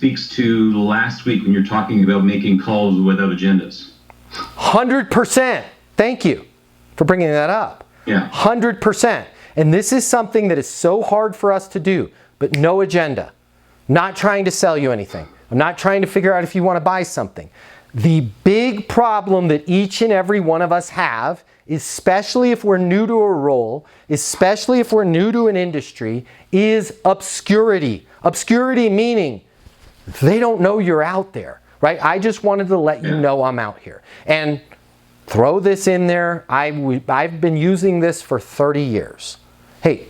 speaks to last week when you're talking about making calls without agendas. 100%. Thank you for bringing that up. Yeah. 100%. And this is something that is so hard for us to do, but no agenda. Not trying to sell you anything. I'm not trying to figure out if you want to buy something. The big problem that each and every one of us have, especially if we're new to a role, especially if we're new to an industry, is obscurity. Obscurity meaning they don't know you're out there, right? I just wanted to let you know I'm out here. And throw this in there. I've been using this for 30 years. Hey,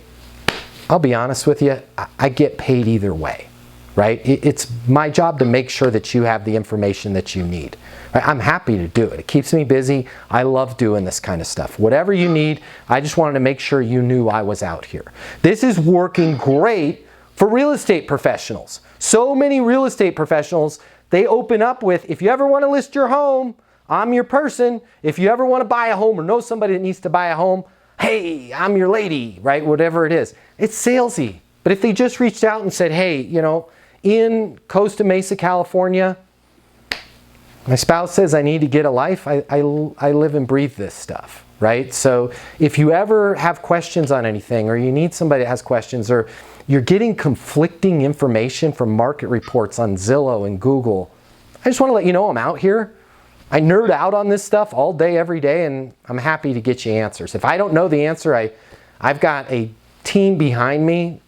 I'll be honest with you, I get paid either way. Right? It's my job to make sure that you have the information that you need. I'm happy to do it. It keeps me busy. I love doing this kind of stuff. Whatever you need, I just wanted to make sure you knew I was out here. This is working great for real estate professionals. So many real estate professionals, they open up with, if you ever want to list your home, I'm your person. If you ever want to buy a home or know somebody that needs to buy a home, hey, I'm your lady, right? Whatever it is. It's salesy. But if they just reached out and said, hey, you know, in Costa Mesa, California, my spouse says I need to get a life. I live and breathe this stuff, right? So if you ever have questions on anything, or you need somebody that has questions, or you're getting conflicting information from market reports on Zillow and Google, I just want to let you know I'm out here. I nerd out on this stuff all day, every day, and I'm happy to get you answers. If I don't know the answer, I've got a team behind me.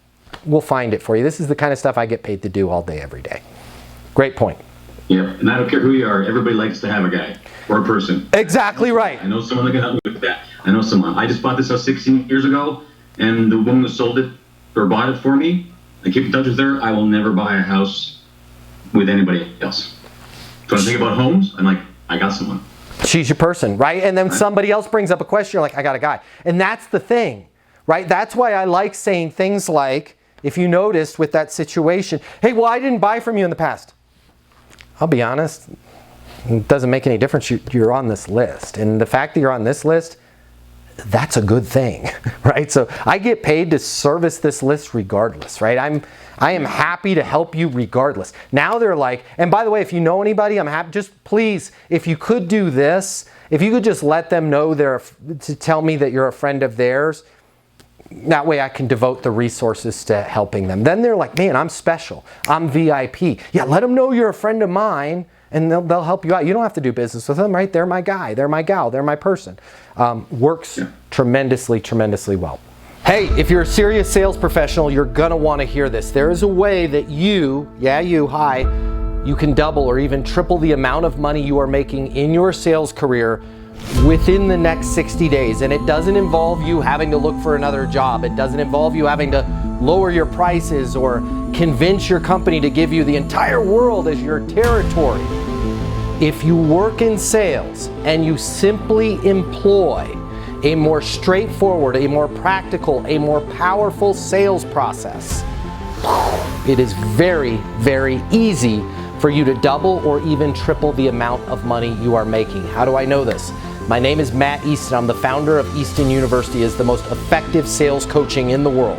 We'll find it for you. This is the kind of stuff I get paid to do all day, every day. Great point. Yeah, and I don't care who you are. Everybody likes to have a guy or a person. Exactly right. I know someone that can help me with that. I know someone. I just bought this house 16 years ago, and the woman who sold it or bought it for me, I keep in touch with her. I will never buy a house with anybody else. So when I think about homes, I'm like, I got someone. She's your person, right? And then somebody else brings up a question, you're like, I got a guy. And that's the thing, right? That's why I like saying things like, if you noticed with that situation, hey, well, I didn't buy from you in the past. I'll be honest, it doesn't make any difference. You're on this list. And the fact that you're on this list, that's a good thing, right? So I get paid to service this list regardless, right? I am happy to help you regardless. Now they're like, and by the way, if you know anybody, I'm happy, just please, if you could do this, if you could just let them know to tell me that you're a friend of theirs, that way I can devote the resources to helping them. Then they're like, man, I'm special. I'm VIP. Yeah, let them know you're a friend of mine, and they'll help you out. You don't have to do business with them, right? They're my guy. They're my gal. They're my person. Works tremendously, tremendously well. Hey, if you're a serious sales professional, you're going to want to hear this. There is a way that you can double or even triple the amount of money you are making in your sales career within the next 60 days. And it doesn't involve you having to look for another job. It doesn't involve you having to lower your prices or convince your company to give you the entire world as your territory. If you work in sales and you simply employ a more straightforward, a more practical, a more powerful sales process, it is very, very easy for you to double or even triple the amount of money you are making. How do I know this? My name is Matt Easton. I'm the founder of Easton University. It's the most effective sales coaching in the world.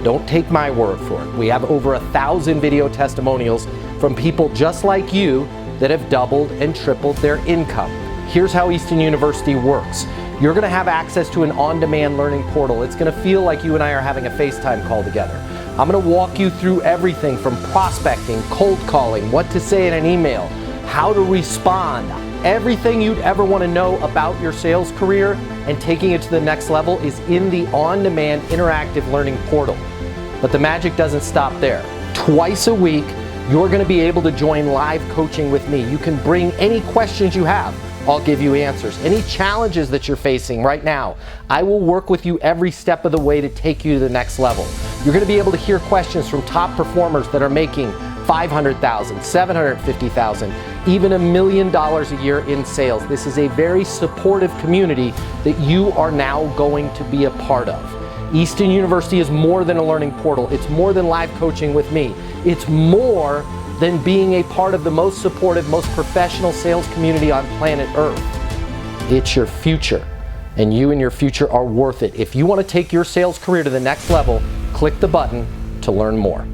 Don't take my word for it. We have over 1,000 video testimonials from people just like you that have doubled and tripled their income. Here's how Easton University works. You're going to have access to an on-demand learning portal. It's going to feel like you and I are having a FaceTime call together. I'm going to walk you through everything from prospecting, cold calling, what to say in an email, how to respond. Everything you'd ever want to know about your sales career and taking it to the next level is in the on-demand interactive learning portal. But the magic doesn't stop there. Twice a week, you're going to be able to join live coaching with me. You can bring any questions you have. I'll give you answers. Any challenges that you're facing right now, I will work with you every step of the way to take you to the next level. You're going to be able to hear questions from top performers that are making $500,000, $750,000, even $1 million a year in sales. This is a very supportive community that you are now going to be a part of. Easton University is more than a learning portal. It's more than live coaching with me. It's more than being a part of the most supportive, most professional sales community on planet Earth. It's your future, and you and your future are worth it. If you want to take your sales career to the next level, click the button to learn more.